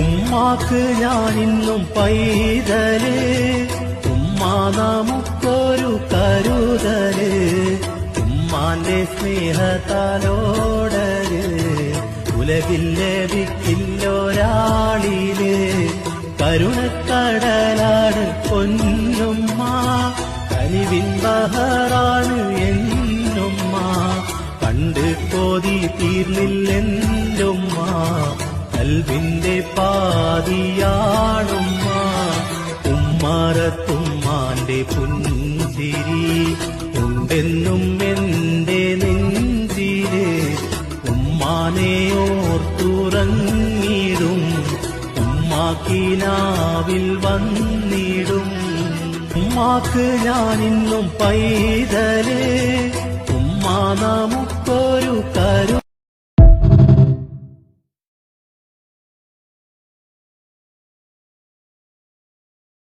ഉമ്മാക്ക് ഞാനിന്നും പൈതല്, ഉമ്മ നമുക്കൊരു കരുതല്, ഉമ്മാന്റെ സ്നേഹത്താലോടല് ഉലകിൽ ലഭിക്കില്ലൊരാളില്. കരുണക്കടലാണ് പൊന്നുമ്മ, കനിവിൻ ബഹറാണ് എന്നുമ്മ, കണ്ട് കൊതി തീർന്നില്ലെന്റുമ്മ, കൽവിന്റെ പാതിയാണുമ്മ. ഉമ്മാറത്തുമ്മാന്റെ പുഞ്ചിരി ഉണ്ടെന്നും എന്റെ നെഞ്ചില്, ഉമ്മാനെ ഓർത്തുറങ്ങിടും ഉമ്മാക്കിനാവിൽ വന്നിടും. ഉമ്മാക്ക് ഞാനിന്നും പൈതല്, ഉമ്മ നമുക്കൊരു കരു